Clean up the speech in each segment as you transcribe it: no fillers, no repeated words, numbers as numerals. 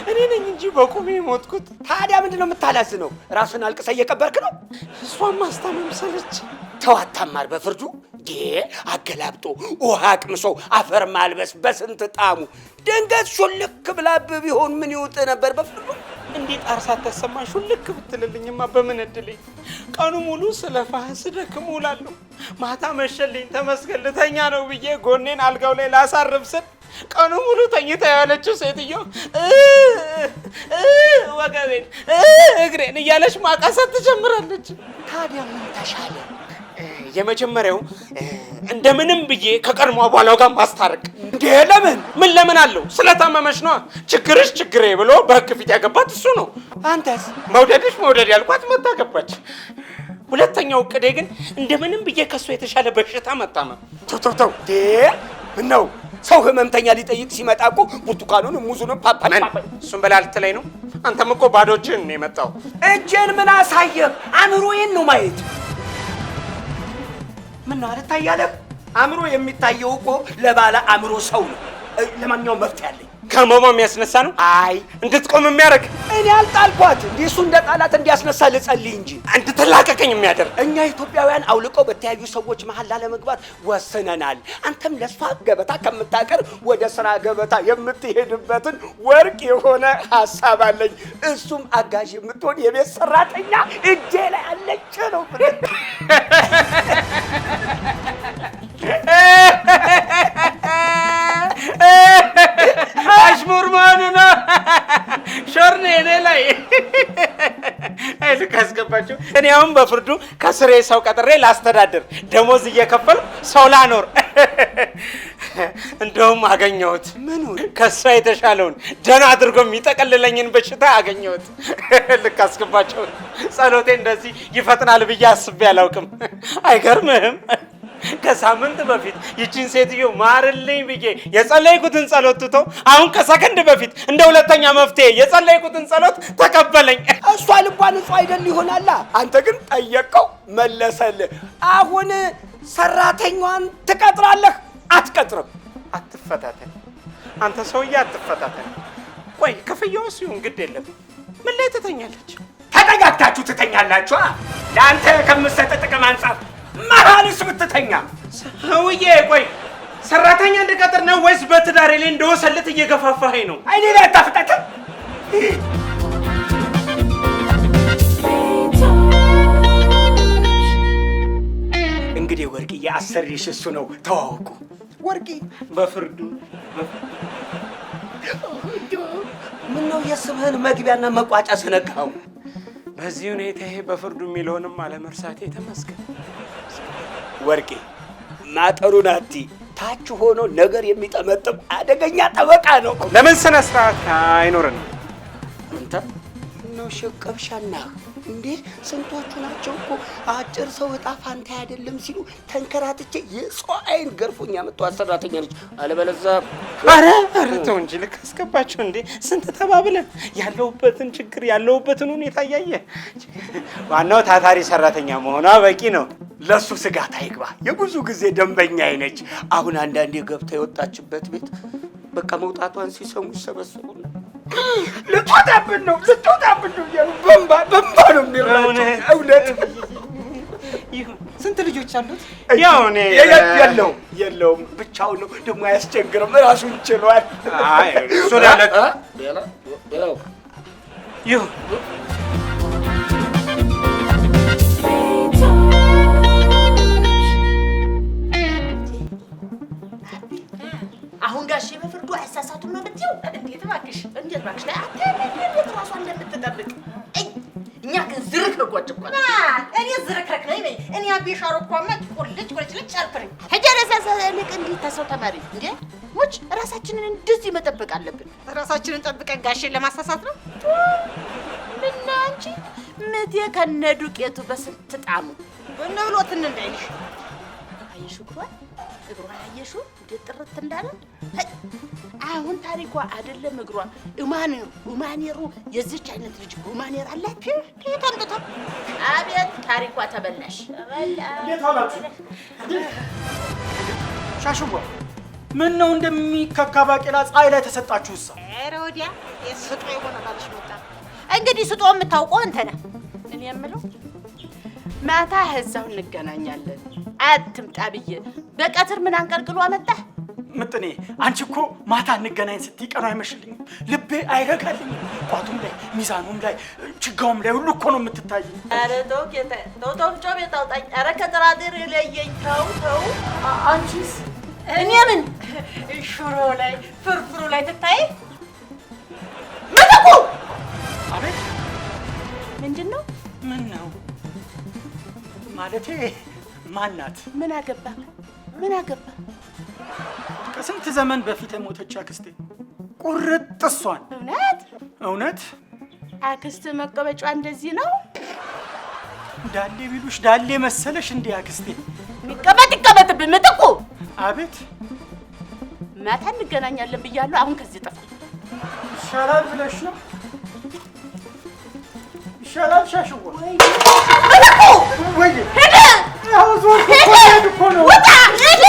እኔ ነኝ እንጂ በቁሜ ሞትኩት። ታዲያ ምንድነው የምታላዝነው? ራስን አልቅሰ እየቀበርክ ነው? እሷን ማስታመም ሰለች። ተው አታማር በፍርዱ። አገላብጦ ውሃ አቅምሶ አፈር ማልበስ በስንት ጣሙ። ድንገት ሹልክ ብላብ ቢሆን ምን ይውጥ ነበር በፍርዱ? እንዴት አርሳት ተሰማሽ? ሹልክ ብትልልኝማ በምን እድሌ። ቀኑ ሙሉ ስለፋህ ስደክም ውላለሁ። ማታ መሸልኝ ተመስገን ልተኛ ነው ብዬ ጎኔን አልጋው ላይ ላሳርፍ ስል ቀኑ ሙሉ ተኝታ ያለችው ሴትዮ ወገቤን እግሬን እያለች ማቃሰት ትጀምራለች። ታዲያ ምን ተሻለ? የመጀመሪያው እንደምንም ብዬ ከቀድሞ አባሏ ጋር ማስታረቅ። እንዴ ለምን? ምን ለምን አለው? ስለታመመች ነዋ። ችግርሽ ችግሬ ብሎ በህግ ፊት ያገባት እሱ ነው። አንተስ? መውደድሽ መውደድ ያልኳት መታ ገባች። ሁለተኛው እቅዴ ግን እንደምንም ብዬ ከሱ የተሻለ በሽታ መታመም። ተው ምን ነው? ሰው ህመምተኛ ሊጠይቅ ሲመጣ እኮ ብርቱካኑን ሙዙን ፓፓን እሱን በላልት ላይ ነው። አንተም እኮ ባዶ እጅህን ነው የመጣው። እጄን ምን አሳየህ? አእምሮዬን ነው ማየት። ምን ነው አልታያለህ? አእምሮ የሚታየው እኮ ለባለ አእምሮ ሰው ነው። ለማንኛውም መፍትሄ አለኝ። ከመማ የሚያስነሳ ነው? አይ እንድትቆም የሚያደርግ። እኔ አልጣልኳት። እንዲህ እሱ እንደ ጣላት እንዲያስነሳ ልጸልይ እንጂ እንድትላቀቀኝ የሚያደርግ። እኛ ኢትዮጵያውያን አውልቀው በተያዩ ሰዎች መሀል ላለመግባት ወስነናል። አንተም ለሷ ገበታ ከምታቀር ወደ ስራ ገበታ የምትሄድበትን ወርቅ የሆነ ሀሳብ አለኝ። እሱም አጋዥ የምትሆን የቤት ሰራተኛ እጄ ላይ አለች ነው። አሽሙር መሆኑ ነው። ሾርኔ እኔ ላይ ልክ አስገባችሁ። እኔ አሁን በፍርዱ ከስሬ ሰው ቀጥሬ ላስተዳድር፣ ደሞዝ እየከፈልኩ ሰው ላኖር። እንደውም አገኘሁት። ምኑን? ከሷ የተሻለውን ደህና አድርጎ የሚጠቀልለኝን በሽታ አገኘሁት። ልክ አስገባችሁ። ጸሎቴ እንደዚህ ይፈጥናል ብዬ አስቤ አላውቅም። አይገርምህም? ከሳምንት በፊት ይቺን ሴትዮ ማርልኝ ብዬ የጸለይኩትን ጸሎት ትቶ አሁን ከሰከንድ በፊት እንደ ሁለተኛ መፍትሄ የጸለይኩትን ጸሎት ተቀበለኝ። እሷ ልቧ ንጹህ አይደል ይሆናላ። አንተ ግን ጠየቀው መለሰልህ። አሁን ሰራተኛዋን ትቀጥራለህ? አትቀጥርም? አትፈታተን አንተ ሰውዬ አትፈታተን። ቆይ ክፍያውስ ይሁን ግድ የለም። ምን ላይ ትተኛለች? ተጠጋግታችሁ ትተኛላችሁ። ለአንተ ከምሰጥ ጥቅም አንጻር መሀልስ ብትተኛ። ሰውዬ ቆይ ሰራተኛ እንድቀጥር ነው ወይስ በትዳሬ ላይ እንደወሰልት እየገፋፋኸኝ ነው? አይኔ ላይ አታፍጠትም? እንግዲህ ወርቅዬ አሰሪሽ እሱ ነው። ተዋወቁ። ወርቂ በፍርዱ ምነው የስምህን መግቢያና መቋጫ ዘነጋኸው? በዚህ ሁኔታ ይሄ በፍርዱ የሚለውንም አለመርሳቴ ተመስገን። ወርቄ ማጠሩን አቲ ታች ሆኖ ነገር የሚጠመጥም አደገኛ ጠበቃ ነው። ለምን ስነ ስርዓት አይኖርንም? አንተ ነው ሸቀብሻና እንዴ ስንቶቹ ናቸው እኮ አጭር ሰው እጣ ፋንታ አይደለም ሲሉ ተንከራትቼ የሰው አይን ገርፎኝ ያመጣው ሰራተኛ ነች። አለበለዚያ አረ ተው እንጂ ልክ አስገባቸው እንዴ። ስንት ተባብለን ያለውበትን ችግር ያለውበትን ሁኔታ እያየ ዋናው ታታሪ ሰራተኛ መሆኗ በቂ ነው። ለሱ ስጋት አይግባ። የብዙ ጊዜ ደንበኛ አይነች። አሁን አንዳንዴ ገብታ የወጣችበት ቤት በቃ መውጣቷን ሲሰሙ ይሰበሰቡና ልትወጣብን ነው እያሉ በእንባ ነው የሚራቸው። እውነት ይሁን። ስንት ልጆች አሉት? ያው እኔ የለውም ብቻውን ነው። ደግሞ አያስቸግርም፣ ራሱን ችሏል። አይ እሱ ዳለት ይሁን። አሁን ጋሼ በፍርዱ አይሳሳቱም ነው የምትይው? እንዴት እባክሽ አትሄድ ራሷ እንደምትጠብቅ እኛ ግን ዝርክርኮች እኮ ነን። እኔ ዝርክርክ ነኝ በይ። እኔ አቤሻሮ እኮ ቁልጭ አልፈረኝ ሄጄ ለሰሰልክ እንዲህ ተሰው ተማሪ እንዴ ሙች ራሳችንን እንደዚህ መጠበቅ አለብን። ራሳችንን ጠብቀን ጋሼን ለማሳሳት ነው? ምን አንቺ ምቴ ከነ ዱቄቱ በስንት ጣሙ ብሎትን እንዳይልሽ አይሽ እግሯ አየሽው እንዴት ጥርት እንዳለ። አሁን ታሪኳ አይደለም እግሯ ኡማኔሩ የዚች አይነት ልጅ ኡማኔር አላት። ተምጥቶ አቤት ታሪኳ ተበላሽ። እንዴት አላችሁ? ሻሽዋ ምን ነው እንደሚከካ ባቄላ ፀሐይ ላይ ተሰጣችሁሳ? ኧረ ወዲያ የስጦ የሆነ ባልሽ መጣ። እንግዲህ ስጦ የምታውቀው አንተ ነህ። እኔ የምለው ማታ እዛው እንገናኛለን አትምጣ ብዬ በቀትር ምን አንቀልቅሎ አመጣህ? ምጥኔ አንቺ እኮ ማታ እንገናኝ ስትይ ቀኑ አይመሽልኝም፣ ልቤ አይረጋልኝም። ቋቱም ላይ ሚዛኑም ላይ ችጋውም ላይ ሁሉ እኮ ነው የምትታይ። ኧረ ተው ጌታ ተው ጮቤ ታውጣኝ። ኧረ ከጥራጥሬ ለየኝ ተው። አንቺስ? እኔ ምን ሽሮ ላይ ፍርፍሩ ላይ ትታይ? ምትኩ አቤት ምንድን ነው? ምን ነው ማለቴ ማናት? ምን አገባ? ከስንት ዘመን በፊት የሞተች አክስቴ ቁርጥ እሷን። እውነት አክስት መቀበጫዋ እንደዚህ ነው? ዳሌ ቢሉሽ ዳሌ መሰለሽ እንዴ አክስቴ? ይቀበጥብን ምትኩ። አቤት ማታ እንገናኛለን ብያለሁ። አሁን ከዚህ ጠፋ። ይሻላል ብለሽ ነው? ይሻላል ሻሽዋ ወይ ሄደ ያው ዞር እኮ ነው። ወጣ ሄደ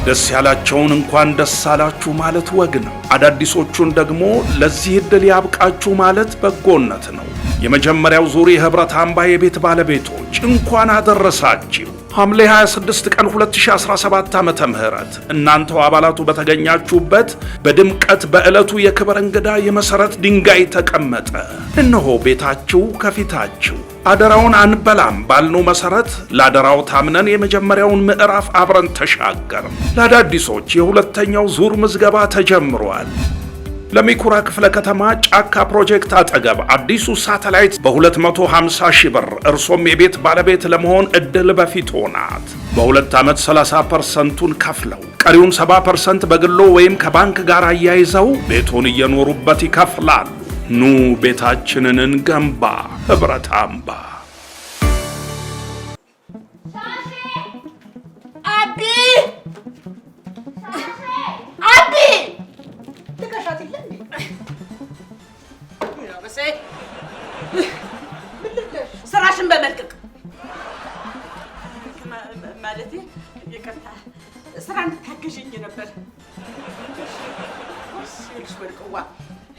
ደስ ያላቸውን እንኳን ደስ አላችሁ ማለት ወግ ነው። አዳዲሶቹን ደግሞ ለዚህ ዕድል ያብቃችሁ ማለት በጎነት ነው። የመጀመሪያው ዙር የህብረት አምባ የቤት ባለቤቶች እንኳን አደረሳችሁ። ሐምሌ 26 ቀን 2017 ዓመተ ምህረት እናንተው አባላቱ በተገኛችሁበት በድምቀት በዕለቱ የክብር እንግዳ የመሰረት ድንጋይ ተቀመጠ። እነሆ ቤታችሁ ከፊታችሁ። አደራውን አንበላም ባልነው መሰረት ለአደራው ታምነን የመጀመሪያውን ምዕራፍ አብረን ተሻገርን። ለአዳዲሶች የሁለተኛው ዙር ምዝገባ ተጀምሯል። ለሚኩራ ክፍለ ከተማ ጫካ ፕሮጀክት አጠገብ አዲሱ ሳተላይት በ250 ሺህ ብር እርሶም የቤት ባለቤት ለመሆን እድል በፊት ሆናት። በሁለት ዓመት 30%ቱን ከፍለው ቀሪውን 70% በግሎ ወይም ከባንክ ጋር አያይዘው ቤቱን እየኖሩበት ይከፍላሉ። ኑ ቤታችንን እንገንባ። ህብረት አምባ። አቢ ትከሻት የለ እንዴ? ስራሽን በመልቀቅ ማለቴ ይቅርታ፣ ስራ እንድታገዥኝ ነበር። ይኸውልሽ ወርቅዋ፣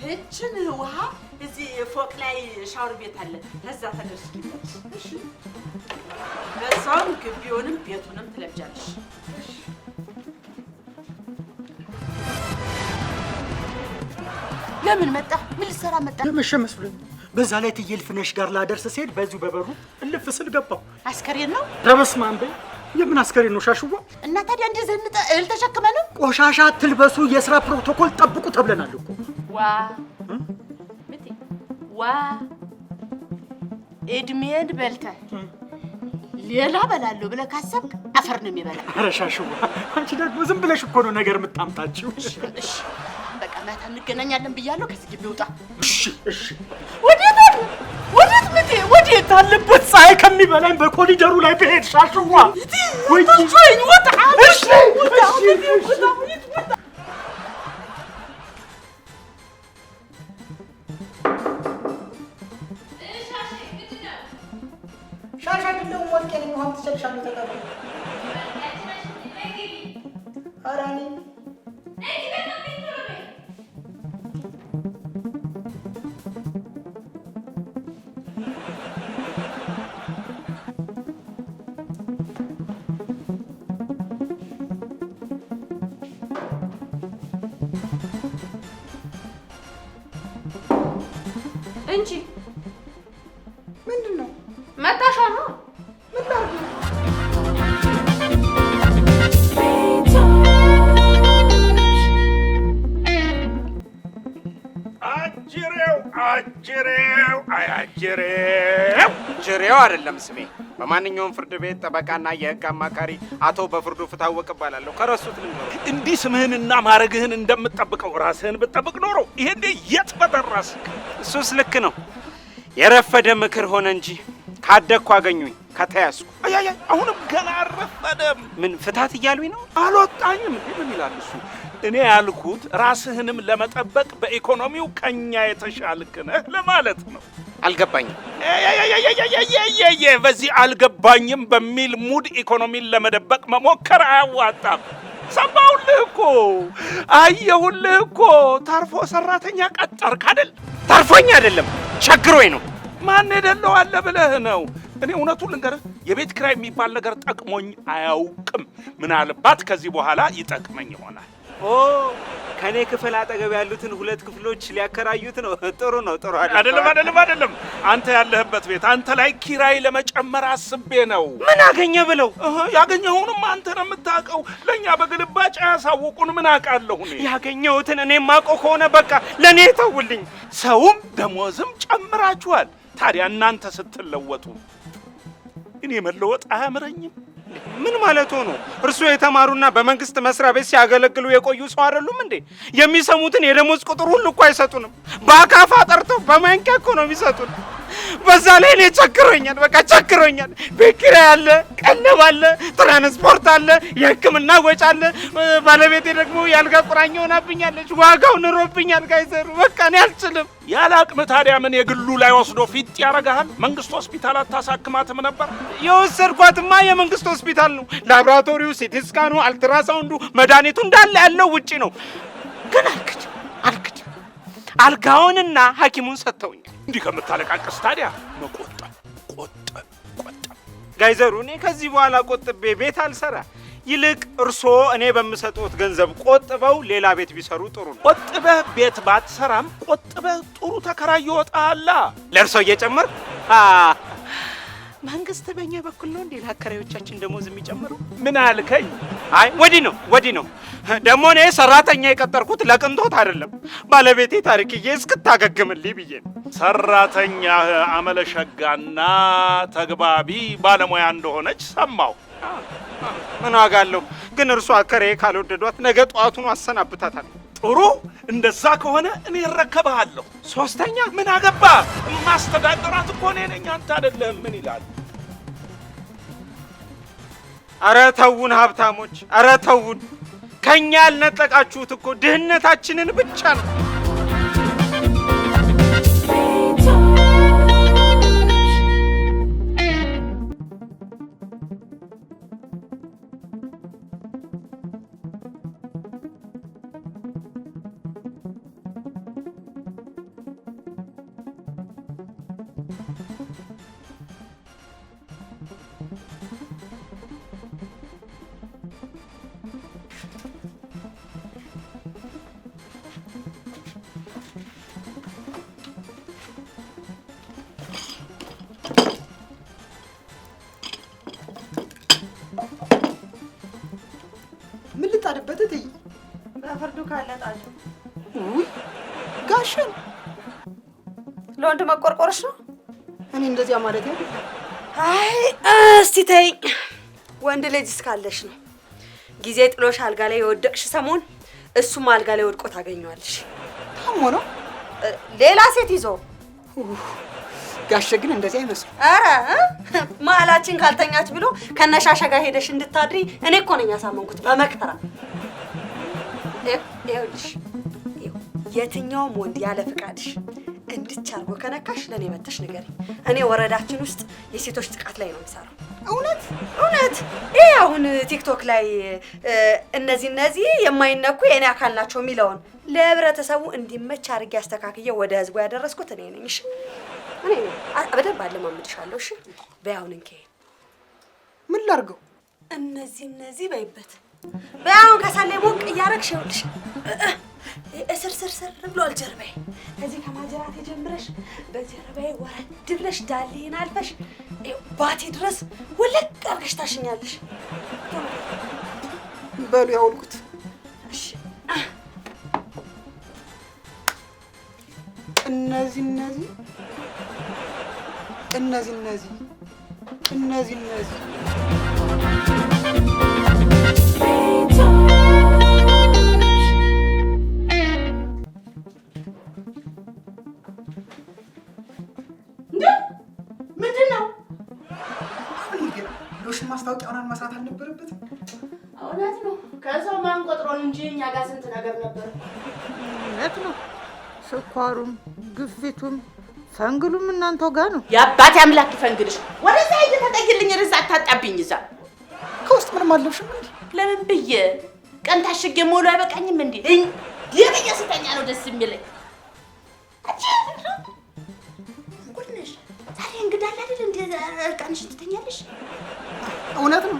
እችን ውሃ እዚህ ፎቅ ላይ ሻወር ቤት አለ፣ ከዛ ተደርሽልኛለሽ። እሺ፣ በዛውም ግቢውንም ቤቱንም ትለብጃለሽ። ለምን መጣ? ምን ልትሰራ መጣ? ለመሸ መስሎኝ። በዛ ላይ ትዬ ልፍነሽ ጋር ላደርስ ሲሄድ በዚሁ በበሩ እልፍ ስል ገባሁ። አስከሬን ነው? ረበስማን በይ የምን አስከሬን ነው ሻሽዋ? እና ታዲያ እንደ ዘንጠ እህል ተሸክመን ቆሻሻ አትልበሱ፣ የሥራ ፕሮቶኮል ጠብቁ ተብለናል እኮ። ዋ ምቲ ዋ እድሜን በልተህ ሌላ በላለሁ ብለህ ካሰብክ አፈር ነው የሚበላ። ኧረ ሻሽዋ አንቺ ደግሞ ዝም ብለሽ እኮ ነው ነገር የምታምጣችው። እሺ በቃ ማታ እንገናኛለን ብያለሁ። ከዚህ ግቢ ውጣ። እሺ። ወዴት ምቴ? ወዴት አለበት ፀሐይ ከሚበላኝ በኮሪደሩ ላይ ብሄድ ሻሽዋ። ወይ ወጣ። እሺ ወጣ። ሻሻ እንደው ወርቄን ነው ተሰልሻለሁ ተቀበል አራኒ እንጂ ምንድነው መጣሻ ነው ጅሬው አይደለም ስሜ። በማንኛውም ፍርድ ቤት ጠበቃና የህግ አማካሪ አቶ በፍርዱ ፍታወቅ እባላለሁ። ከረሱት ልንገሩ። እንዲህ ስምህንና ማረግህን እንደምትጠብቀው ራስህን ብትጠብቅ ኖሮ ይሄኔ የት በደረስክ። እሱስ ልክ ነው። የረፈደ ምክር ሆነ እንጂ ካደግኩ አገኙኝ ከተያዝኩ። አያያ አሁንም ገና አረፈደም። ምን ፍታት እያሉኝ ነው? አልወጣኝም። ምን ይላል እሱ? እኔ ያልኩት ራስህንም ለመጠበቅ በኢኮኖሚው ከኛ የተሻልክ ነህ ለማለት ነው። አልገባኝም። በዚህ አልገባኝም በሚል ሙድ ኢኮኖሚን ለመደበቅ መሞከር አያዋጣም። ሰማሁልህ እኮ አየሁልህ እኮ። ታርፎ ሰራተኛ ቀጠርክ አይደል? ታርፎኝ አይደለም ቸግሮኝ ነው። ማን የደለው አለ ብለህ ነው? እኔ እውነቱን ልንገርህ፣ የቤት ኪራይ የሚባል ነገር ጠቅሞኝ አያውቅም። ምናልባት ከዚህ በኋላ ይጠቅመኝ ይሆናል። ኦ ከኔ ክፍል አጠገብ ያሉትን 2 ክፍሎች ሊያከራዩት ነው። ጥሩ ነው። ጥሩ አይደለም። አንተ ያለህበት ቤት አንተ ላይ ኪራይ ለመጨመር አስቤ ነው። ምን አገኘ ብለው? ያገኘሁንም አንተ ነው የምታውቀው። ለኛ በግልባጭ ያሳውቁን ምን አውቃለሁ እኔ። ያገኘሁትን እኔ ማውቀው ከሆነ በቃ ለኔ ተውልኝ። ሰውም ደሞዝም ጨምራችኋል። ታዲያ እናንተ ስትለወጡ እኔ መለወጥ አያምረኝም? ምን ማለት ሆኖ? እርሱ የተማሩና በመንግስት መስሪያ ቤት ሲያገለግሉ የቆዩ ሰው አይደሉም እንዴ? የሚሰሙትን የደሞዝ ቁጥር ሁሉ እኮ አይሰጡንም። በአካፋ ጠርተው በማንኪያ እኮ ነው የሚሰጡን። በዛ ላይ እኔ ቸግሮኛል፣ በቃ ቸግሮኛል። ቤት ኪራይ አለ፣ ቀለብ አለ፣ ትራንስፖርት አለ፣ የሕክምና ወጪ አለ። ባለቤቴ ደግሞ ያልጋ ቁራኛ ሆናብኛለች። ዋጋው ንሮብኛል። ጋይዘሩ በቃ እኔ አልችልም። ያለ አቅም ታዲያ ምን የግሉ ላይ ወስዶ ፊት ያረጋሃል? መንግስት ሆስፒታል አታሳክማትም ነበር? የወሰድኳትማ የመንግስት ሆስፒታል ነው። ላቦራቶሪው፣ ሲቲ ስካኑ፣ አልትራሳውንዱ፣ መድኃኒቱ እንዳለ ያለው ውጪ ነው። ግን አልክድም። አልጋውንና ሐኪሙን ሰጥተውኛል። እንዲህ ከምታለቃቅስ ታዲያ መቆጠብ። ጋይዘሩ እኔ ከዚህ በኋላ ቆጥቤ ቤት አልሰራ። ይልቅ እርስዎ እኔ በምሰጡት ገንዘብ ቆጥበው ሌላ ቤት ቢሰሩ ጥሩ ነው። ቆጥበህ ቤት ባትሰራም ቆጥበህ ጥሩ ተከራይ ይወጣላ። ለእርስዎ እየጨመር መንግስት በእኛ በኩል ነው እንዴ ለአከራዮቻችን ደሞዝ የሚጨምረው? ምን አልከኝ? አይ ወዲህ ነው። ደግሞ እኔ ሰራተኛ የቀጠርኩት ለቅንጦት አይደለም። ባለቤቴ ታሪክዬ እስክታገግምልኝ ብዬ ነው። ሰራተኛ አመለሸጋና ተግባቢ ባለሙያ እንደሆነች ሰማሁ። ምን ዋጋ አለው? ግን እርሱ አከራዬ ካልወደዷት ነገ ጠዋቱን አሰናብታታል። ጥሩ፣ እንደዛ ከሆነ እኔ እረከብሃለሁ። ሶስተኛ ምን አገባ? ማስተዳደራት እኮ እኔ ነኝ፣ አንተ አይደለህም። ምን ይላል? ኧረ ተውን ሀብታሞች፣ ኧረ ተውን። ከኛ ያልነጠቃችሁት እኮ ድህነታችንን ብቻ ነው። ምን ልጣድበት እትዬ? በፍርዱ ካለ ጣል። ውይ ጋሽን ለወንድ መቆርቆርሽ ነው? እኔ እንደዚያ ማለት አይደለም። አይ እስቲ ተይኝ። ወንድ ልጅ እስካለሽ ነው። ጊዜ ጥሎሽ አልጋ ላይ የወደቅሽ ሰሞን እሱም አልጋ ላይ ወድቆ ታገኘዋለሽ። ታሞ ነው ሌላ ሴት ይዞ። ጋሽ ግን እንደዚህ አይመስልም። አረ መሀላችን ካልተኛች ብሎ ከነሻሻ ጋር ሄደሽ እንድታድሪ እኔ እኮ ነኝ ያሳመንኩት በመከራ። ይኸውልሽ የትኛውም ወንድ ያለ ፍቃድሽ እንድች አድርጎ ከነካሽ ለእኔ መተሽ ንገሪኝ። እኔ ወረዳችን ውስጥ የሴቶች ጥቃት ላይ ነው የምሰራው። እውነት እውነት። ይሄ አሁን ቲክቶክ ላይ እነዚህ የማይነኩ የእኔ አካል ናቸው የሚለውን ለህብረተሰቡ እንዲመች አድርጌ አስተካክዬ ወደ ህዝቡ ያደረስኩት እኔ ነኝ። እሺ እኔ ነኝ። በደንብ አለማምድሻለሁ። እሺ በይ አሁን እንኬ ምን ላድርገው? እነዚህ በይበት። በይ አሁን ከሳሌ ሞቅ እያደረግሽ ይኸውልሽ እስር ብሏል ጀርባዬ። ከዚህ ከማጀራቴ ጀምረሽ በጀርባዬ ወረድ ብለሽ ዳሌን አልፈሽ ባቴ ድረስ ወለቅ አድርገሽ ታሽኛለሽ። በሉ ያውልኩት። እሺ እነዚህ ምንድን ነው? ሎሽን ማስታወቂያውን መስራት አልነበረበትም? እውነት ነው። ከሰው ማን ቆጥሮን እንጂ እኛ ጋር ስንት ነገር ነበር። እውነት ነው። ስኳሩም ግፊቱም ፈንግሉም እናንተው ጋር ነው። የአባቴ አምላክ ይፈንግልሽ። ወደዛ ሂጅ ተጠጊልኝ። ርዛ አታጣብኝ። እዛ ከውስጥ ምንም አለብሽም እንዴ? ለምን ብዬ ቀን ታሽጌ ሞሉ አይበቃኝም እንዴ? ለምን ስተኛ ነው ደስ የሚለኝ? ጉድነሽ ዛሬ እንግዳ አለ አይደል? እንዴ እርቃንሽን ትተኛለሽ? እውነት ነው።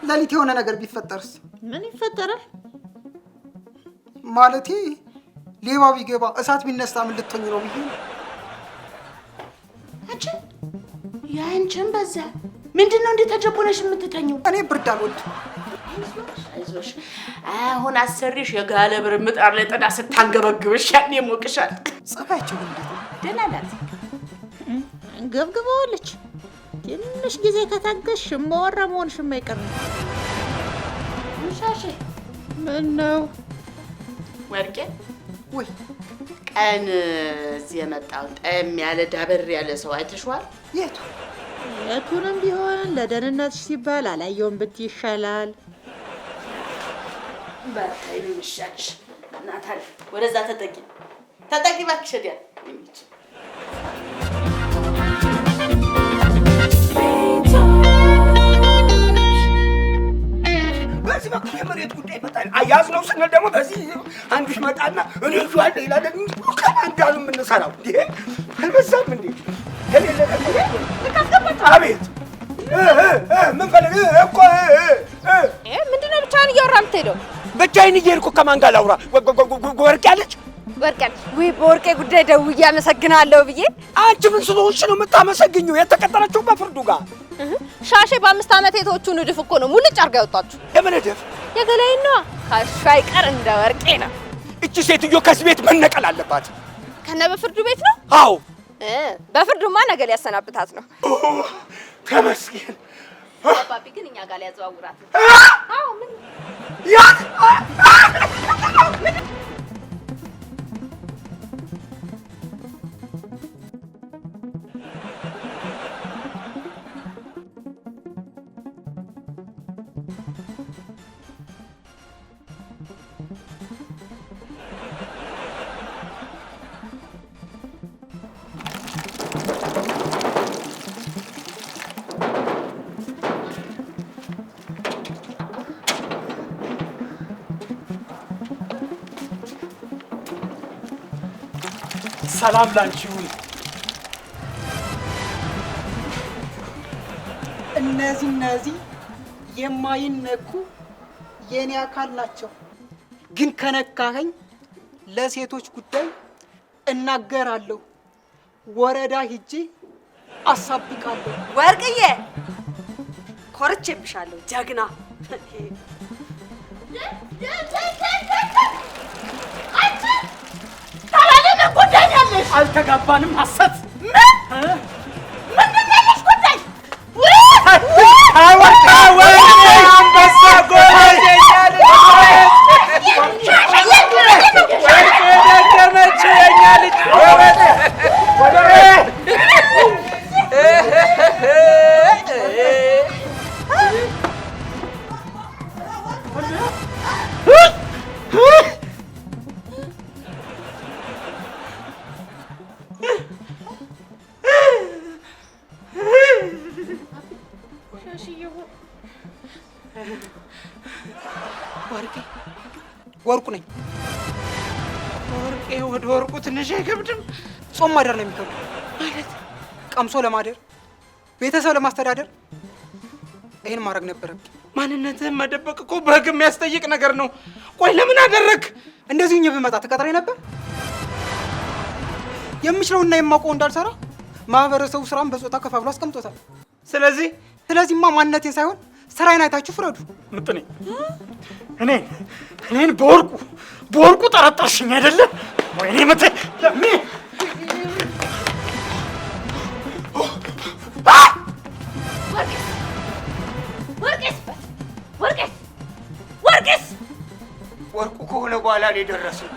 ሌሊት የሆነ ነገር ቢፈጠርስ? ምን ይፈጠራል? ማለቴ ሌባ ቢገባ እሳት ቢነሳ ምን ልትሆኝ ነው ብዬ ነው። ያንቺን በዛ ምንድን ነው እንዴ ተጀቦነሽ የምትተኘው? እኔ ብርድ አልወድም። አይዞሽ አሁን አሰሪሽ የጋለ ብር ምጣድ ላይ ጥዳ ስታንገበግብሽ ያኔ ሞቅሻል። ጸባያቸው እንዴት ነው? ደህና ናት። ገብግበዋለች። ትንሽ ጊዜ ከታገሽ መወራ መሆንሽ የማይቀር ነው። ሙሻሽ ምን ነው ወርቄ? ወይ ቀን እዚህ የመጣው ጠም ያለ ዳበር ያለ ሰው አይተሽዋል? የቱ? የቱንም ቢሆን ለደህንነትሽ ሲባል አላየውም ብትይ ይሻላል። በቃ ይሻልሽ። እናታል ወደዛ ተጠቂ እባክሽ። ዲያ በዚህ በኩል የመሬት ጉዳይ ይመጣል። አያዝ ነው ስንል ደግሞ በዚህ አንዱ ይመጣና እኔ ይዟል ሌላ ደግሞ ከማንዳሉ የምንሰራው እንዴ አልበዛም እንዴ? ከሌለ አቤት ምን ፈልግ እኮ ምንድነው ብቻህን እያወራህ የምትሄደው? ብቻዬን እየሄድኩ ከማን ጋር ላውራ? ወርቅ ያለች ወይ በወርቄ ጉዳይ ደውዬ አመሰግናለሁ ብዬ። አንቺ ምን ስለሆንሽ ነው የምታመሰግኙ? የተቀጠረችው በፍርዱ ጋር ሻሼ በ5 ዓመት የተወቹን እድፍ እኮ ነው ሙልጭ አድርጋ ያወጣችሁ። የምን እድፍ? የገላይን ነዋ። ካሻ አይቀር እንደ ወርቄ ነው። እቺ ሴትዮ ከዚህ ቤት መነቀል አለባት። ከነ በፍርዱ ቤት ነው? አዎ በፍርዱማ ነገ ሊያሰናብታት ነው። ተመስገን። አባቢ ግን እኛ ጋር ሊያዘዋውራት ነው። አዎ ምን ያ ሰላም ላንቺ ይሁን። እነዚህ የማይነኩ የኔ አካል ናቸው። ግን ከነካኸኝ ለሴቶች ጉዳይ እናገራለሁ። ወረዳ ሂጄ አሳብቃለሁ። ወርቅዬ ኮርቼብሻለሁ ጀግና። አልተጋባንም። ሐሰት ምንድን ነው ያለሽ ጉዳይ? አንበሳ ጎበዝ ደገመችው የኛ ልጅ ጎበዝ። ወርቁ ነኝ። ወርቄ ወደ ወርቁ ትንሽ አይከብድም? ጾም ማደር ነው የሚከብድ ማለት ቀምሶ ለማደር ቤተሰብ ለማስተዳደር ይሄን ማድረግ ነበረብኝ። ማንነትህን መደበቅ እኮ በህግ የሚያስጠይቅ ነገር ነው። ቆይ ለምን አደረግ? እንደዚሁ ብመጣ ተቀጥሬ ነበር። የምችለውና የማውቀው እንዳልሰራ ማህበረሰቡ ስራን በጾታ ከፋፍሎ አስቀምጦታል። ስለዚህማ ማንነቴን ሳይሆን ስራዬን አይታችሁ ፍረዱ። ምጥኔ እኔን በወርቁ ጠረጠርሽኝ አይደለም? ወይኔ ምት ወርቁ ከሆነ በኋላ ነው የደረሰው።